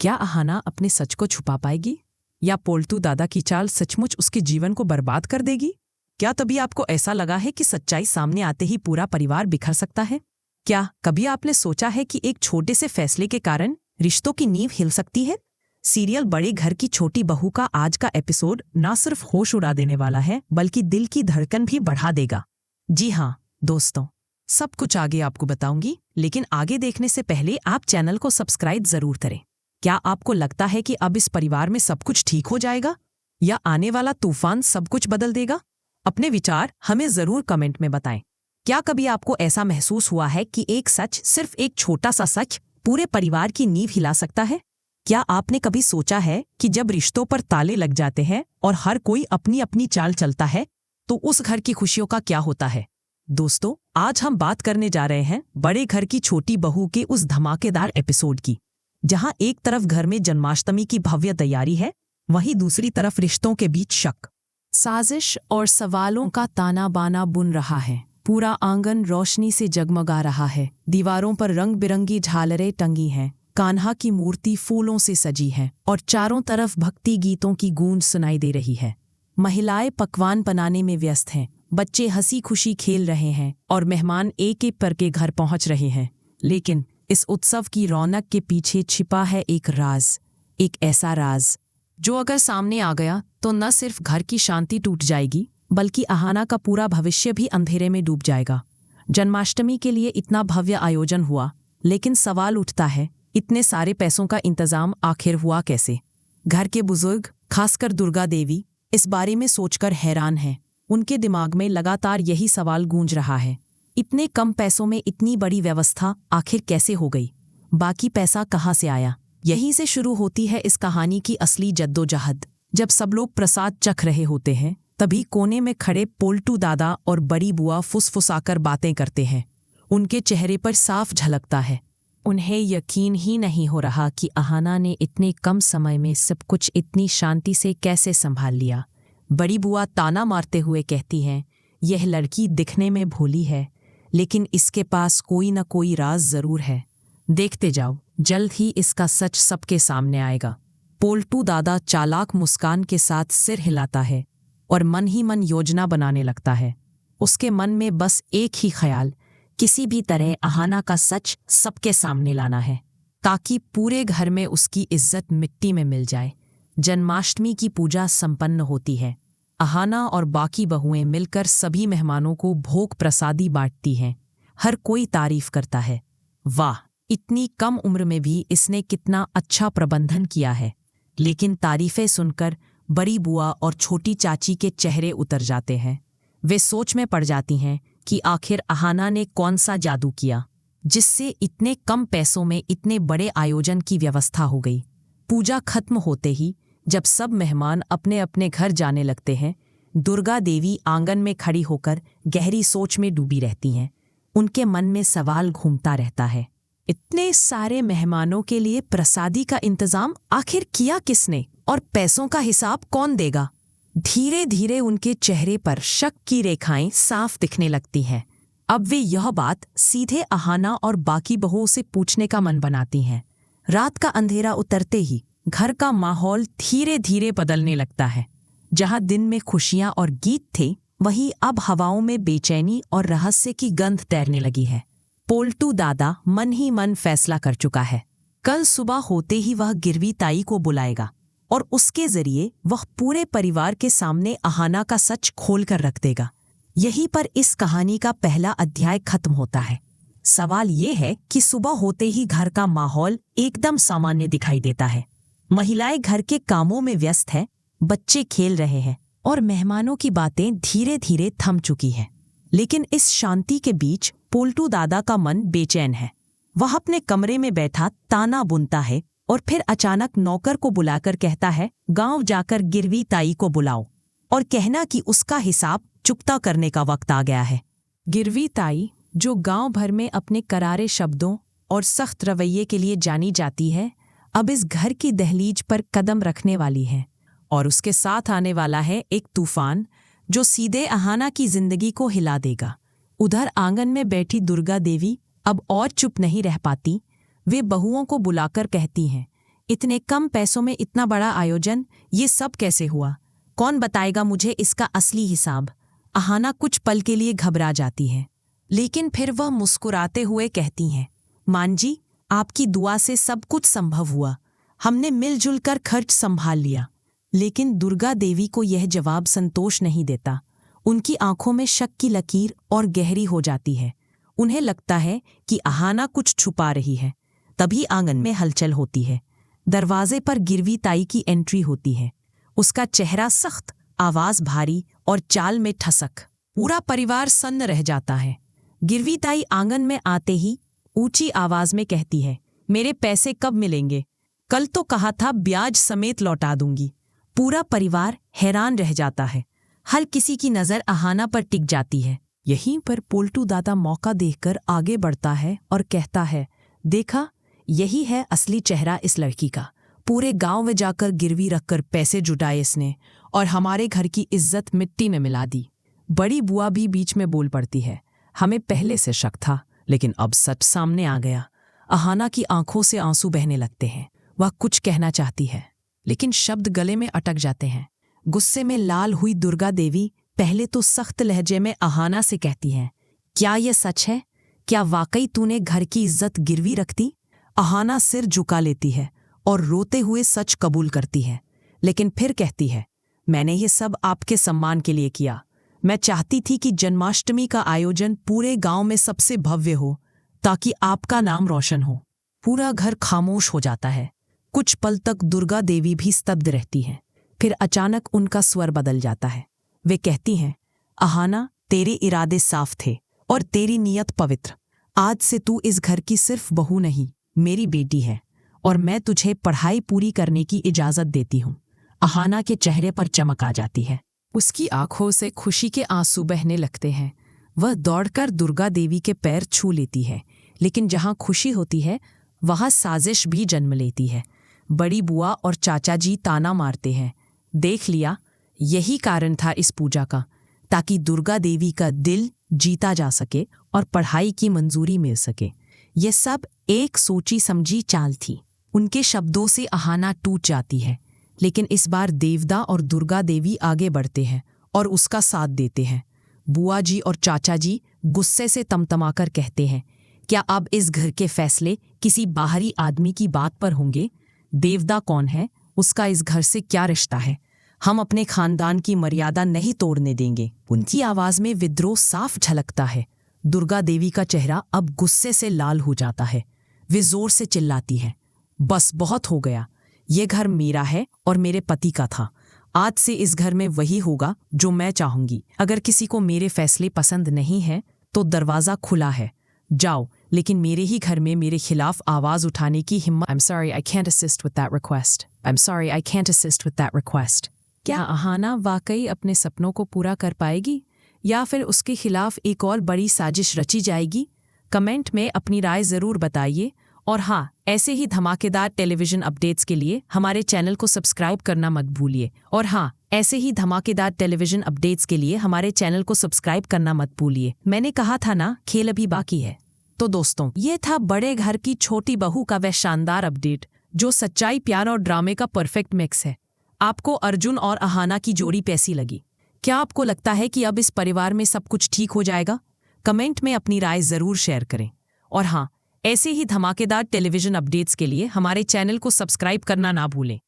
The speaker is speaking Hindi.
क्या अहाना अपने सच को छुपा पाएगी, या पोल्टू दादा की चाल सचमुच उसके जीवन को बर्बाद कर देगी? क्या तभी आपको ऐसा लगा है कि सच्चाई सामने आते ही पूरा परिवार बिखर सकता है? क्या कभी आपने सोचा है कि एक छोटे से फैसले के कारण रिश्तों की नींव हिल सकती है? सीरियल बड़े घर की छोटी बहू का आज का एपिसोड न सिर्फ होश उड़ा देने वाला है, बल्कि दिल की धड़कन भी बढ़ा देगा। जी हाँ दोस्तों, सब कुछ आगे आपको बताऊंगी, लेकिन आगे देखने से पहले आप चैनल को सब्सक्राइब जरूर करें। क्या आपको लगता है कि अब इस परिवार में सब कुछ ठीक हो जाएगा, या आने वाला तूफान सब कुछ बदल देगा? अपने विचार हमें जरूर कमेंट में बताएं। क्या कभी आपको ऐसा महसूस हुआ है कि एक सच, सिर्फ एक छोटा सा सच, पूरे परिवार की नींव हिला सकता है? क्या आपने कभी सोचा है कि जब रिश्तों पर ताले लग जाते हैं और हर कोई अपनी अपनी चाल चलता है, तो उस घर की खुशियों का क्या होता है? दोस्तों, आज हम बात करने जा रहे हैं बड़े घर की छोटी बहू के उस धमाकेदार एपिसोड की, जहां एक तरफ घर में जन्माष्टमी की भव्य तैयारी है, वहीं दूसरी तरफ रिश्तों के बीच शक, साजिश और सवालों का ताना बाना बुन रहा है। पूरा आंगन रोशनी से जगमगा रहा है, दीवारों पर रंग बिरंगी झालरें टंगी हैं, कान्हा की मूर्ति फूलों से सजी है और चारों तरफ भक्ति गीतों की गूंज सुनाई दे रही है। महिलाएं पकवान बनाने में व्यस्त हैं, बच्चे हंसी खुशी खेल रहे हैं और मेहमान एक एक करके घर पहुंच रहे हैं। लेकिन इस उत्सव की रौनक के पीछे छिपा है एक राज, एक ऐसा राज जो अगर सामने आ गया तो न सिर्फ घर की शांति टूट जाएगी, बल्कि अहाना का पूरा भविष्य भी अंधेरे में डूब जाएगा। जन्माष्टमी के लिए इतना भव्य आयोजन हुआ, लेकिन सवाल उठता है, इतने सारे पैसों का इंतजाम आखिर हुआ कैसे? घर के बुजुर्ग, खासकर दुर्गा देवी, इस बारे में सोचकर हैरान हैं। उनके दिमाग में लगातार यही सवाल गूंज रहा है, इतने कम पैसों में इतनी बड़ी व्यवस्था आखिर कैसे हो गई? बाकी पैसा कहाँ से आया? यहीं से शुरू होती है इस कहानी की असली जद्दोजहद। जब सब लोग प्रसाद चख रहे होते हैं, तभी कोने में खड़े पोल्टू दादा और बड़ी बुआ फुसफुसाकर बातें करते हैं। उनके चेहरे पर साफ झलकता है, उन्हें यकीन ही नहीं हो रहा कि अहाना ने इतने कम समय में सब कुछ इतनी शांति से कैसे संभाल लिया। बड़ी बुआ ताना मारते हुए कहती हैं, यह लड़की दिखने में भोली है, लेकिन इसके पास कोई न कोई राज जरूर है। देखते जाओ, जल्द ही इसका सच सबके सामने आएगा। पोल्टू दादा चालाक मुस्कान के साथ सिर हिलाता है और मन ही मन योजना बनाने लगता है। उसके मन में बस एक ही ख्याल, किसी भी तरह अहाना का सच सबके सामने लाना है, ताकि पूरे घर में उसकी इज्जत मिट्टी में मिल जाए। जन्माष्टमी की पूजा संपन्न होती है। अहाना और बाकी बहुएं मिलकर सभी मेहमानों को भोग प्रसादी बांटती हैं। हर कोई तारीफ करता है, वाह, इतनी कम उम्र में भी इसने कितना अच्छा प्रबंधन किया है। लेकिन तारीफें सुनकर बड़ी बुआ और छोटी चाची के चेहरे उतर जाते हैं। वे सोच में पड़ जाती हैं कि आखिर अहाना ने कौन सा जादू किया, जिससे इतने कम पैसों में इतने बड़े आयोजन की व्यवस्था हो गई। पूजा खत्म होते ही जब सब मेहमान अपने अपने घर जाने लगते हैं, दुर्गा देवी आंगन में खड़ी होकर गहरी सोच में डूबी रहती हैं। उनके मन में सवाल घूमता रहता है, इतने सारे मेहमानों के लिए प्रसादी का इंतजाम आखिर किया किसने, और पैसों का हिसाब कौन देगा? धीरे धीरे उनके चेहरे पर शक की रेखाएं साफ दिखने लगती हैं। अब वे यह बात सीधे अहाना और बाकी बहुओं से पूछने का मन बनाती हैं। रात का अंधेरा उतरते ही घर का माहौल धीरे धीरे बदलने लगता है। जहां दिन में खुशियां और गीत थे, वहीं अब हवाओं में बेचैनी और रहस्य की गंध तैरने लगी है। पोल्टू दादा मन ही मन फैसला कर चुका है, कल सुबह होते ही वह गिरवी ताई को बुलाएगा और उसके जरिए वह पूरे परिवार के सामने अहाना का सच खोल कर रख देगा। यहीं पर इस कहानी का पहला अध्याय खत्म होता है। सवाल ये है कि सुबह होते ही घर का माहौल एकदम सामान्य दिखाई देता है। महिलाएं घर के कामों में व्यस्त हैं, बच्चे खेल रहे हैं और मेहमानों की बातें धीरे धीरे थम चुकी हैं। लेकिन इस शांति के बीच पोल्टू दादा का मन बेचैन है। वह अपने कमरे में बैठा ताना बुनता है और फिर अचानक नौकर को बुलाकर कहता है, गांव जाकर गिरवी ताई को बुलाओ और कहना कि उसका हिसाब चुकता करने का वक्त आ गया है। गिरवी ताई, जो गांव भर में अपने करारे शब्दों और सख्त रवैये के लिए जानी जाती है, अब इस घर की दहलीज पर कदम रखने वाली है और उसके साथ आने वाला है एक तूफान जो सीधे अहाना की जिंदगी को हिला देगा। उधर आंगन में बैठी दुर्गा देवी अब और चुप नहीं रह पाती। वे बहुओं को बुलाकर कहती हैं इतने कम पैसों में इतना बड़ा आयोजन, ये सब कैसे हुआ? कौन बताएगा मुझे इसका असली हिसाब? अहाना कुछ पल के लिए घबरा जाती है, लेकिन फिर वह मुस्कुराते हुए कहती हैं, मान जी, आपकी दुआ से सब कुछ संभव हुआ। हमने मिलजुल कर खर्च संभाल लिया। लेकिन दुर्गा देवी को यह जवाब संतोष नहीं देता। उनकी आंखों में शक की लकीर और गहरी हो जाती है। उन्हें लगता है कि अहाना कुछ छुपा रही है। तभी आंगन में हलचल होती है। दरवाजे पर गिरवी ताई की एंट्री होती है। उसका चेहरा सख्त, आवाज भारी और चाल में ठसक। पूरा परिवार सन्न रह जाता है। गिरवी ताई आंगन में आते ही ऊंची आवाज में कहती है, मेरे पैसे कब मिलेंगे? कल तो कहा था ब्याज समेत लौटा दूंगी। पूरा परिवार हैरान रह जाता है। हर किसी की नजर अहाना पर टिक जाती है। यहीं पर पोल्टू दादा मौका देखकर आगे बढ़ता है और कहता है, देखा, यही है असली चेहरा इस लड़की का। पूरे गांव में जाकर गिरवी रखकर पैसे जुटाए इसने और हमारे घर की इज्जत मिट्टी में मिला दी। बड़ी बुआ भी बीच में बोल पड़ती है, हमें पहले से शक था, लेकिन अब सच सामने आ गया। अहाना की आंखों से आंसू बहने लगते हैं। वह कुछ कहना चाहती है, लेकिन शब्द गले में अटक जाते हैं। गुस्से में लाल हुई दुर्गा देवी पहले तो सख्त लहजे में अहाना से कहती हैं, क्या यह सच है? क्या वाकई तूने घर की इज्जत गिरवी रख दी? अहाना सिर झुका लेती है और रोते हुए सच कबूल करती है, लेकिन फिर कहती है, मैंने ये सब आपके सम्मान के लिए किया। मैं चाहती थी कि जन्माष्टमी का आयोजन पूरे गांव में सबसे भव्य हो, ताकि आपका नाम रोशन हो। पूरा घर खामोश हो जाता है। कुछ पल तक दुर्गा देवी भी स्तब्ध रहती हैं। फिर अचानक उनका स्वर बदल जाता है। वे कहती हैं, अहाना, तेरे इरादे साफ थे और तेरी नीयत पवित्र। आज से तू इस घर की सिर्फ बहू नहीं, मेरी बेटी है, और मैं तुझे पढ़ाई पूरी करने की इजाजत देती हूँ। अहाना के चेहरे पर चमक आ जाती है। उसकी आंखों से खुशी के आंसू बहने लगते हैं। वह दौड़कर दुर्गा देवी के पैर छू लेती है, लेकिन जहाँ खुशी होती है वहाँ साजिश भी जन्म लेती है। बड़ी बुआ और चाचा जी ताना मारते हैं, देख लिया, यही कारण था इस पूजा का, ताकि दुर्गा देवी का दिल जीता जा सके और पढ़ाई की मंजूरी मिल सके। ये सब एक सोची समझी चाल थी। उनके शब्दों से अहाना टूट जाती है, लेकिन इस बार देवदा और दुर्गा देवी आगे बढ़ते हैं और उसका साथ देते हैं। बुआ जी और चाचा जी गुस्से से तमतमाकर कहते हैं, क्या अब इस घर के फैसले किसी बाहरी आदमी की बात पर होंगे? देवदा कौन है? उसका इस घर से क्या रिश्ता है? हम अपने खानदान की मर्यादा नहीं तोड़ने देंगे। उनकी आवाज में विद्रोह साफ झलकता है। दुर्गा देवी का चेहरा अब गुस्से से लाल हो जाता है। वे जोर से चिल्लाती है, बस बहुत हो गया। ये घर मेरा है और मेरे पति का था। आज से इस घर में वही होगा जो मैं चाहूंगी। अगर किसी को मेरे फैसले पसंद नहीं है तो दरवाजा खुला है, जाओ, लेकिन मेरे ही घर में मेरे खिलाफ आवाज उठाने की हिम्मत। I'm sorry, I can't assist with that request. I'm sorry, I can't assist with that request. क्या अहाना वाकई अपने सपनों को पूरा कर पाएगी, या फिर उसके खिलाफ एक और बड़ी साजिश रची जाएगी? कमेंट में अपनी राय जरूर बताइए। और हाँ, ऐसे ही धमाकेदार टेलीविजन अपडेट्स के लिए हमारे चैनल को सब्सक्राइब करना मत भूलिए। और हाँ, ऐसे ही धमाकेदार टेलीविजन अपडेट्स के लिए हमारे चैनल को सब्सक्राइब करना मत भूलिए। मैंने कहा था ना, खेल अभी बाकी है। तो दोस्तों, ये था बड़े घर की छोटी बहू का वह शानदार अपडेट जो सच्चाई, प्यार और ड्रामे का परफेक्ट मिक्स है। आपको अर्जुन और अहाना की जोड़ी कैसी लगी? क्या आपको लगता है कि अब इस परिवार में सब कुछ ठीक हो जाएगा? कमेंट में अपनी राय जरूर शेयर करें। और हाँ, ऐसे ही धमाकेदार टेलीविजन अपडेट्स के लिए हमारे चैनल को सब्सक्राइब करना ना भूलें।